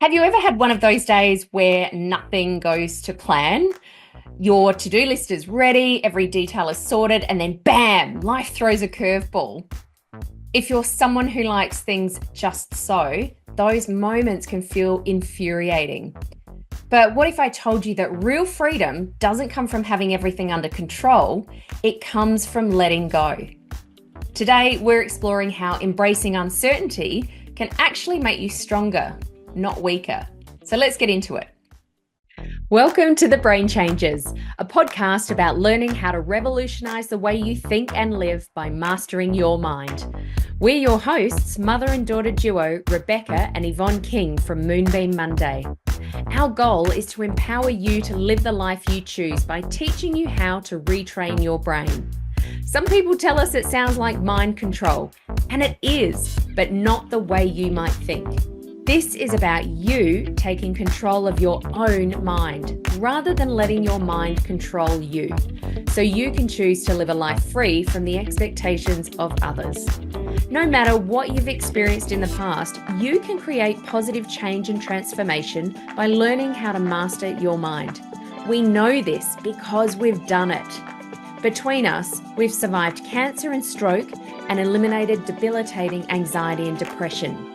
Have you ever had one of those days where nothing goes to plan? Your to-do list is ready, every detail is sorted, and then bam, life throws a curveball. If you're someone who likes things just so, those moments can feel infuriating. But what if I told you that real freedom doesn't come from having everything under control, it comes from letting go? Today, we're exploring how embracing uncertainty can actually make you stronger, not weaker. So let's get into it. Welcome to The Brain Changers, a podcast about learning how to revolutionize the way you think and live by mastering your mind. We're your hosts, mother and daughter duo Rebecca and Yvonne King from Moonbeam Monday. Our goal is to empower you to live the life you choose by teaching you how to retrain your brain. Some people tell us it sounds like mind control, and it is, but not the way you might think. This is about you taking control of your own mind, rather than letting your mind control you, so you can choose to live a life free from the expectations of others. No matter what you've experienced in the past, you can create positive change and transformation by learning how to master your mind. We know this because we've done it. Between us, we've survived cancer and stroke and eliminated debilitating anxiety and depression.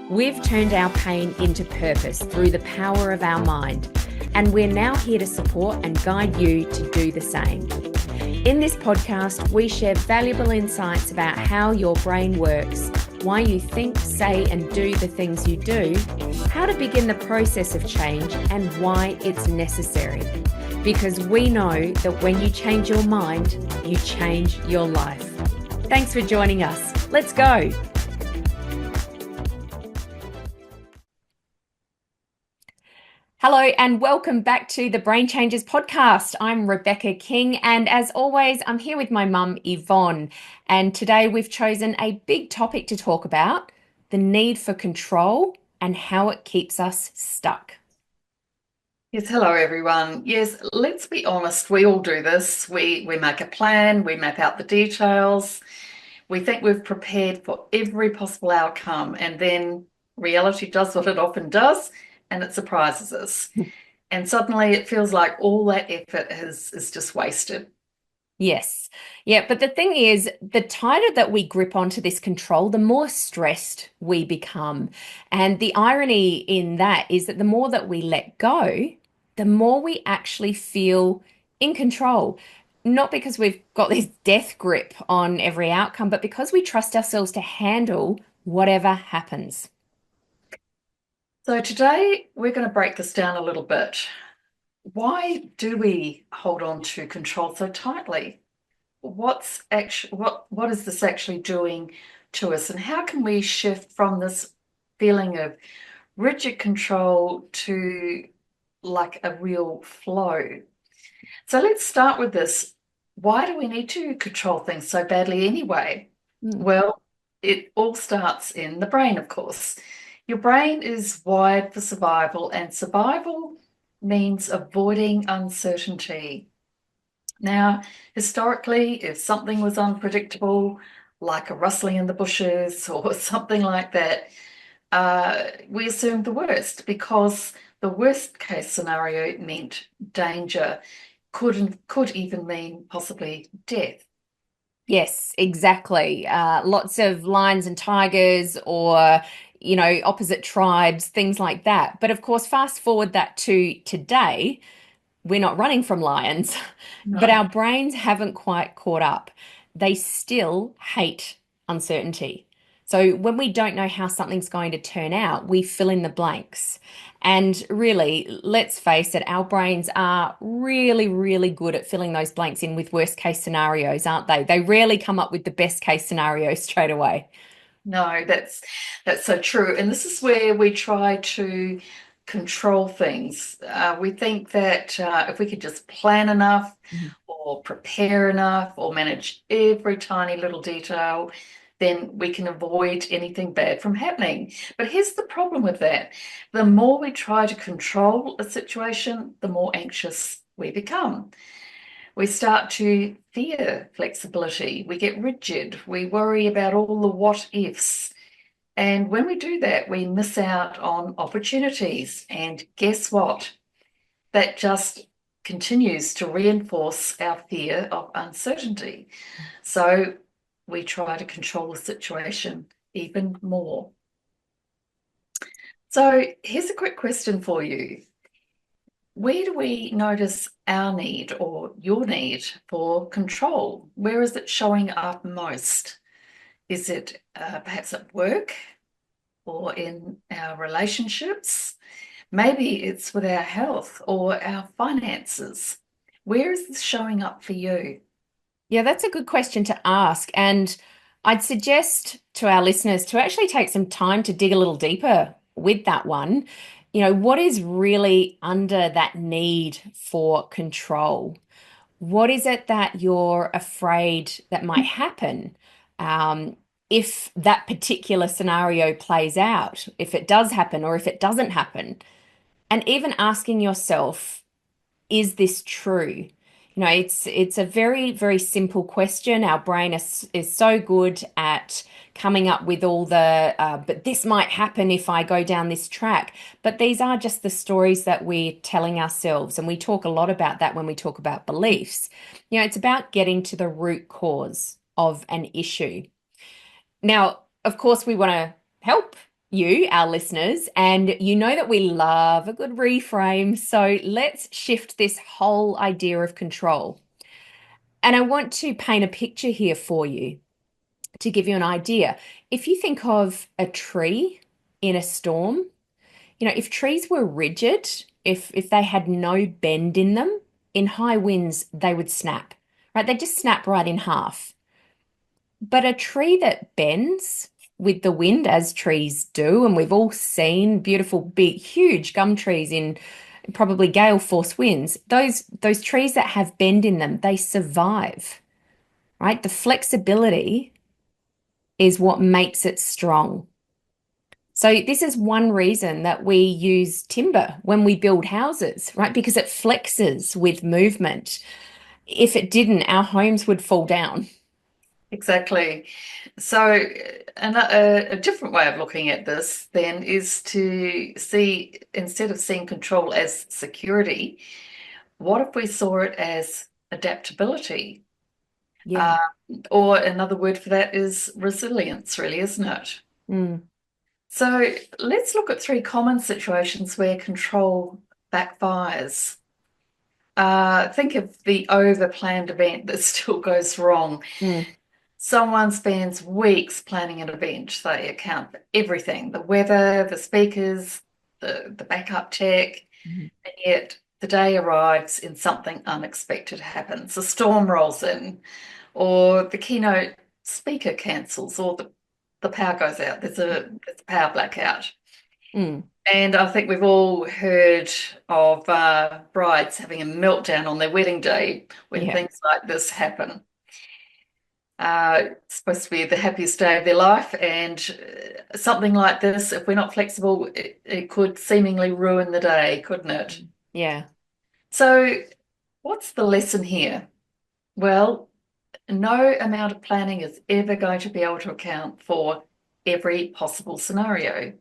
We've turned our pain into purpose through the power of our mind, and we're now here to support and guide you to do the same. In this podcast, we share valuable insights about how your brain works, why you think, say, and do the things you do, how to begin the process of change, and why it's necessary. Because we know that when you change your mind, you change your life. Thanks for joining us. Let's go. Hello and welcome back to the Brain Changers podcast. I'm Rebecca King, and as always, I'm here with my mum, Yvonne. And today we've chosen a big topic to talk about, the need for control and how it keeps us stuck. Yes, hello everyone. Yes, let's be honest, we all do this. We make a plan, we map out the details, we think we've prepared for every possible outcome, and then reality does what it often does, and it surprises us. And suddenly it feels like all that effort is just wasted. Yes. Yeah. But the thing is, the tighter that we grip onto this control, the more stressed we become. And the irony in that is that the more that we let go, the more we actually feel in control. Not because we've got this death grip on every outcome, but because we trust ourselves to handle whatever happens. So today we're going to break this down a little bit. Why do we hold on to control so tightly? What is this actually doing to us, and how can we shift from this feeling of rigid control to like a real flow? So let's start with this. Why do we need to control things so badly anyway? Mm. Well, it all starts in the brain, of course. Your brain is wired for survival, and survival means avoiding uncertainty. Now, historically, if something was unpredictable, like a rustling in the bushes or something like that, we assumed the worst, because the worst case scenario meant danger, could even mean possibly death. Yes, exactly. Lots of lions and tigers or, opposite tribes, things like that. But of course, fast forward that to today, we're not running from lions, but No. our brains haven't quite caught up. They still hate uncertainty. So when we don't know how something's going to turn out, we fill in the blanks. And really, let's face it, our brains are really, really good at filling those blanks in with worst case scenarios, aren't they? They rarely come up with the best case scenario straight away. No, that's so true. And this is where we try to control things. We think that if we could just plan enough Mhm. or prepare enough or manage every tiny little detail, then we can avoid anything bad from happening. But here's the problem with that. The more we try to control a situation, the more anxious we become. We start to fear flexibility. We get rigid. We worry about all the what ifs. And when we do that, we miss out on opportunities. And guess what? That just continues to reinforce our fear of uncertainty. So we try to control the situation even more. So here's a quick question for you. Where do we notice our need or your need for control? Where is it showing up most? Is it perhaps at work or in our relationships? Maybe it's with our health or our finances. Where is this showing up for you? Yeah, that's a good question to ask. And I'd suggest to our listeners to actually take some time to dig a little deeper with that one. What is really under that need for control? What is it that you're afraid that might happen um, if that particular scenario plays out, if it does happen or if it doesn't happen? And even asking yourself, is this true? It's a very, very simple question. Our brain is so good at coming up with all the but this might happen if I go down this track. But these are just the stories that we're telling ourselves, and we talk a lot about that when we talk about beliefs. It's about getting to the root cause of an issue. Now, of course, we want to help you, our listeners, and you know that we love a good reframe. So let's shift this whole idea of control. And I want to paint a picture here for you to give you an idea. If you think of a tree in a storm, if trees were rigid, if they had no bend in them, in high winds, they would snap, right? They just snap right in half. But a tree that bends with the wind, as trees do, and we've all seen beautiful, big, huge gum trees in probably gale force winds, those trees that have bend in them, they survive, right? The flexibility is what makes it strong. So this is one reason that we use timber when we build houses, right? Because it flexes with movement. If it didn't, our homes would fall down. Exactly. So, a different way of looking at this then is to see, instead of seeing control as security, what if we saw it as adaptability? Yeah. Uh, or another word for that is resilience, really, isn't it? Mm, So, let's look at three common situations where control backfires. Think of the over-planned event that still goes wrong. mm, Someone spends weeks planning an event. They account for everything, the weather, the speakers, the backup tech, mm, and yet the day arrives and something unexpected happens. A storm rolls in, or the keynote speaker cancels, or the power goes out. There's a power blackout. mm. And I think we've all heard of brides having a meltdown on their wedding day when Yeah. things like this happen. It's supposed to be the happiest day of their life, and something like this, if we're not flexible, it could seemingly ruin the day, couldn't it? Yeah. So, what's the lesson here? Well, no amount of planning is ever going to be able to account for every possible scenario.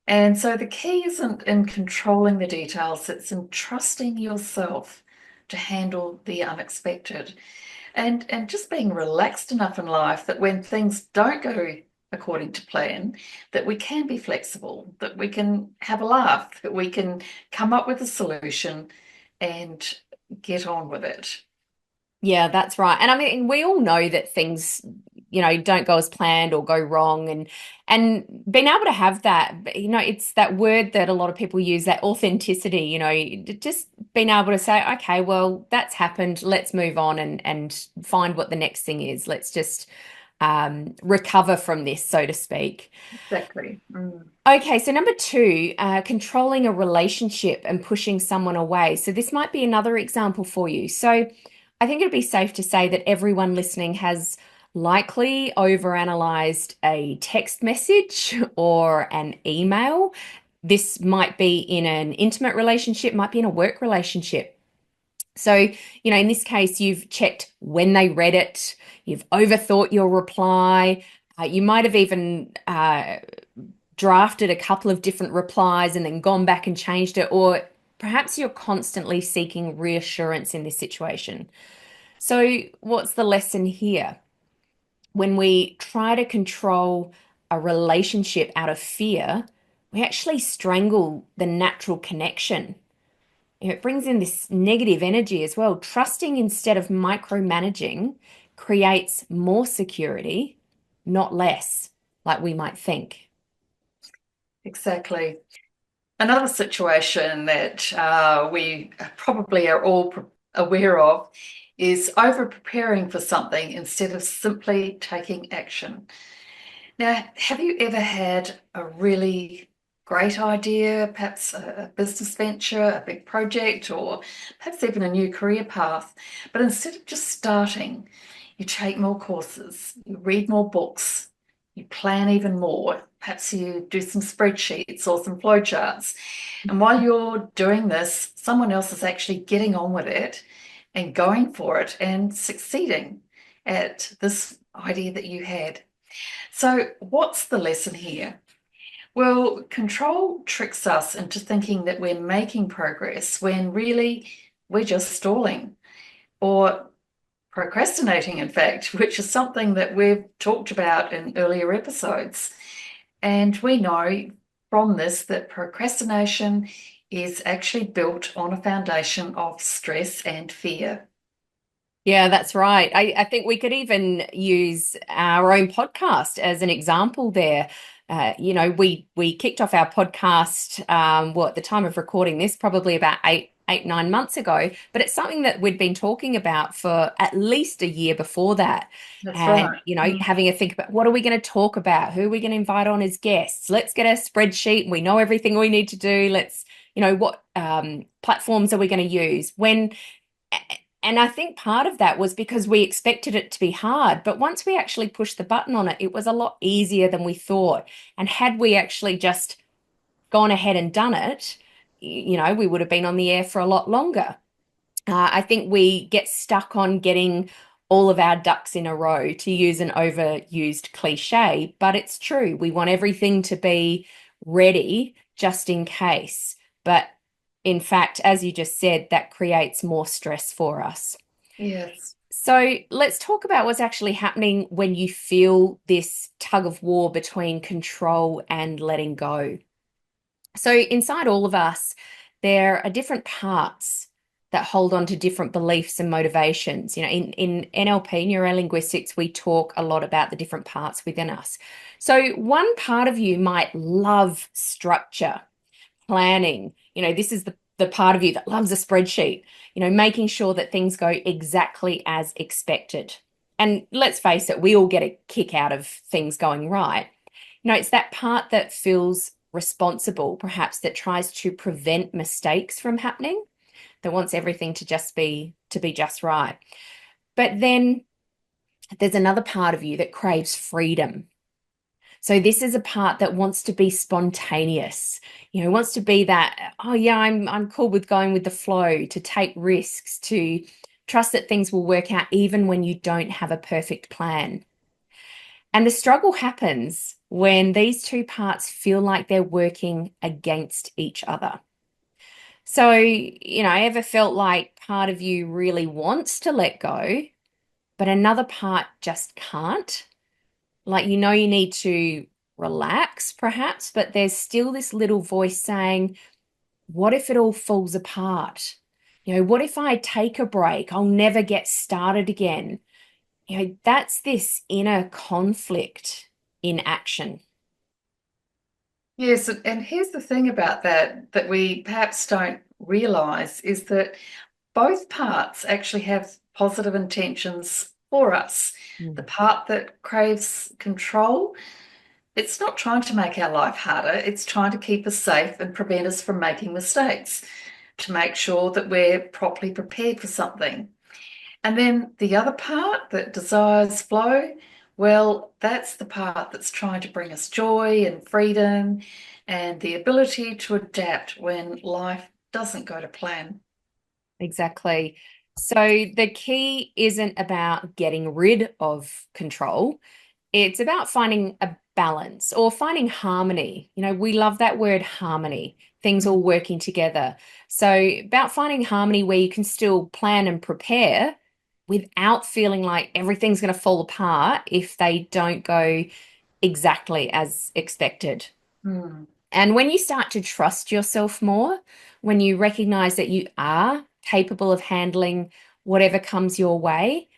And so the key isn't in controlling the details, it's in trusting yourself to handle the unexpected. And just being relaxed enough in life that when things don't go according to plan, that we can be flexible, that we can have a laugh, that we can come up with a solution and get on with it. Yeah, that's right. And I mean, we all know that things, don't go as planned or go wrong, and being able to have that, it's that word that a lot of people use, that authenticity, just being able to say, okay, well, that's happened. Let's move on and find what the next thing is. Let's just recover from this, so to speak. Exactly. Mm. Okay, so number two, controlling a relationship and pushing someone away. So this might be another example for you. So I think it'd be safe to say that everyone listening has likely overanalyzed a text message or an email. This might be in an intimate relationship, might be in a work relationship. So, in this case, you've checked when they read it, you've overthought your reply, You might have even drafted a couple of different replies and then gone back and changed it, or perhaps you're constantly seeking reassurance in this situation. So, what's the lesson here? When we try to control a relationship out of fear, we actually strangle the natural connection. It brings in this negative energy as well. Trusting instead of micromanaging creates more security, not less, like we might think. Exactly. Another situation that we probably are all aware of is over preparing for something instead of simply taking action. Now, have you ever had a really great idea, perhaps a business venture, a big project, or perhaps even a new career path, but instead of just starting, you take more courses, you read more books, you plan even more, perhaps you do some spreadsheets or some flowcharts. And while you're doing this, someone else is actually getting on with it and going for it and succeeding at this idea that you had. So, what's the lesson here? Well, control tricks us into thinking that we're making progress when really we're just stalling or procrastinating, in fact, which is something that we've talked about in earlier episodes. And we know from this that procrastination is actually built on a foundation of stress and fear. Yeah, that's right. I think we could even use our own podcast as an example there. We kicked off our podcast, at the time of recording this, probably about 9 months ago, but it's something that we'd been talking about for at least a year before that. That's And, right. Mm. having a think about what are we going to talk about? Who are we going to invite on as guests? Let's get a spreadsheet. We know everything we need to do. Let's, what platforms are we going to use? And I think part of that was because we expected it to be hard. But once we actually pushed the button on it, it was a lot easier than we thought. And had we actually just gone ahead and done it, we would have been on the air for a lot longer. I think we get stuck on getting all of our ducks in a row, to use an overused cliche, but it's true. We want everything to be ready just in case. But in fact, as you just said, that creates more stress for us. Yes. So let's talk about what's actually happening when you feel this tug of war between control and letting go. So inside all of us, there are different parts that hold on to different beliefs and motivations. In NLP, neurolinguistics, we talk a lot about the different parts within us. So one part of you might love structure, planning. This is the part of you that loves a spreadsheet, making sure that things go exactly as expected. And let's face it, we all get a kick out of things going right. It's that part that feels responsible, perhaps, that tries to prevent mistakes from happening, that wants everything to be just right. But then there's another part of you that craves freedom. So this is a part that wants to be spontaneous, wants to be that, oh yeah, I'm cool with going with the flow, to take risks, to trust that things will work out even when you don't have a perfect plan. And the struggle happens when these two parts feel like they're working against each other. So, ever felt like part of you really wants to let go, but another part just can't? Like, you need to relax, perhaps, but there's still this little voice saying, what if it all falls apart? What if I take a break? I'll never get started again. That's this inner conflict in action. Yes, and here's the thing about that we perhaps don't realize is that both parts actually have positive intentions for us. The Mm. part that craves control, it's not trying to make our life harder, it's trying to keep us safe and prevent us from making mistakes, to make sure that we're properly prepared for something. And then the other part that desires flow, well, that's the part that's trying to bring us joy and freedom and the ability to adapt when life doesn't go to plan. Exactly. So the key isn't about getting rid of control. It's about finding a balance or finding harmony. We love that word harmony, things all working together. So, about finding harmony where you can still plan and prepare without feeling like everything's going to fall apart if they don't go exactly as expected. Mm. And when you start to trust yourself more, when you recognize that you are capable of handling whatever comes your way,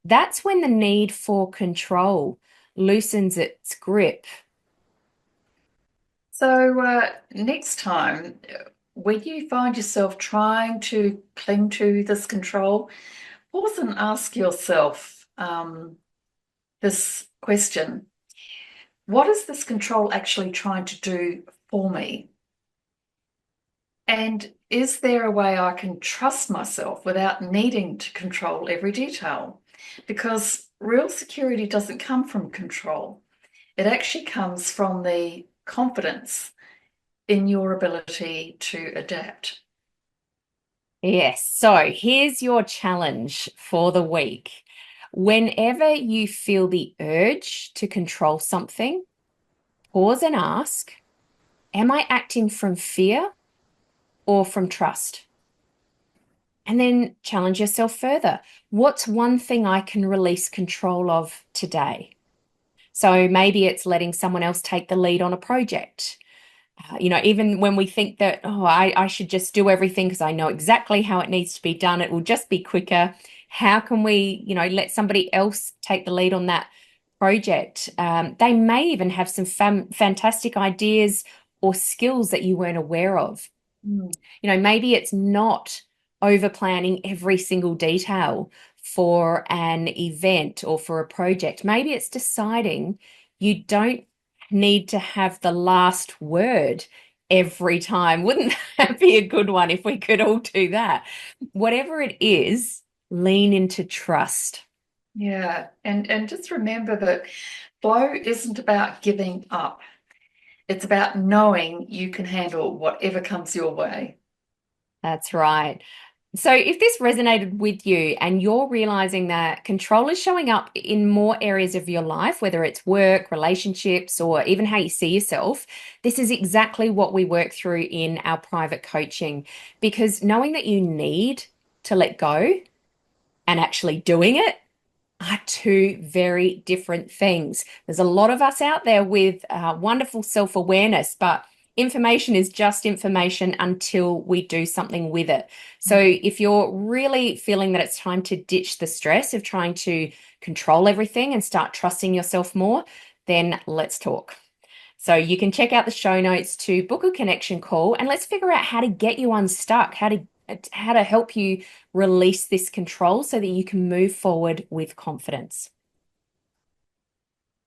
that's when the need for control loosens its grip. So, next time, when you find yourself trying to cling to this control, pause and ask yourself this question. What is this control actually trying to do for me? And is there a way I can trust myself without needing to control every detail? Because real security doesn't come from control. It actually comes from the confidence in your ability to adapt. Yes. So here's your challenge for the week. Whenever you feel the urge to control something, pause and ask, am I acting from fear or from trust? And then challenge yourself further. What's one thing I can release control of today? So maybe it's letting someone else take the lead on a project. Even when we think that, oh, I should just do everything because I know exactly how it needs to be done, it will just be quicker. How can we, let somebody else take the lead on that project? They may even have some fantastic ideas or skills that you weren't aware of. Mm. Maybe it's not over planning every single detail for an event or for a project. Maybe it's deciding you don't need to have the last word every time. Wouldn't that be a good one if we could all do that? Whatever it is, lean into trust. Yeah, and just remember that flow isn't about giving up. It's about knowing you can handle whatever comes your way. That's right. So, if this resonated with you and you're realizing that control is showing up in more areas of your life, whether it's work, relationships, or even how you see yourself, this is exactly what we work through in our private coaching. Because knowing that you need to let go and actually doing it are two very different things. There's a lot of us out there with wonderful self-awareness, but information is just information until we do something with it. So if you're really feeling that it's time to ditch the stress of trying to control everything and start trusting yourself more, then let's talk. So you can check out the show notes to book a connection call and let's figure out how to get you unstuck, how to help you release this control so that you can move forward with confidence.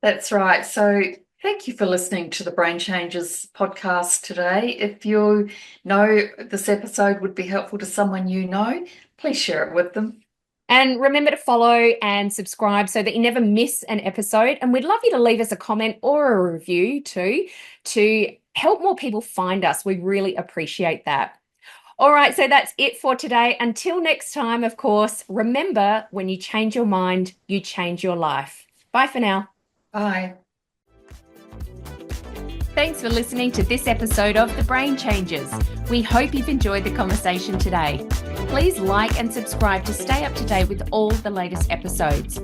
That's right. So thank you for listening to the Brain Changes podcast today. If you know this episode would be helpful to someone you know, please share it with them. And remember to follow and subscribe so that you never miss an episode. And we'd love you to leave us a comment or a review too to help more people find us. We really appreciate that. All right, so that's it for today. Until next time, of course, remember when you change your mind, you change your life. Bye for now. Bye. Thanks for listening to this episode of The Brain Changes. We hope you've enjoyed the conversation today. Please like and subscribe to stay up to date with all the latest episodes.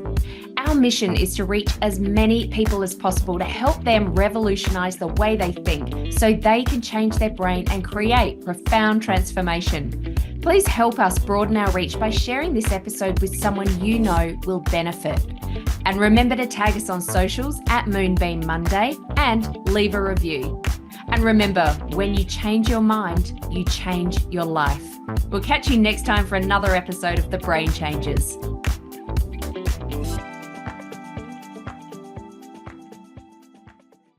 Our mission is to reach as many people as possible to help them revolutionize the way they think so they can change their brain and create profound transformation. Please help us broaden our reach by sharing this episode with someone you know will benefit. And remember to tag us on socials at Moonbeam Monday and leave a review. And remember, when you change your mind, you change your life. We'll catch you next time for another episode of The Brain Changes.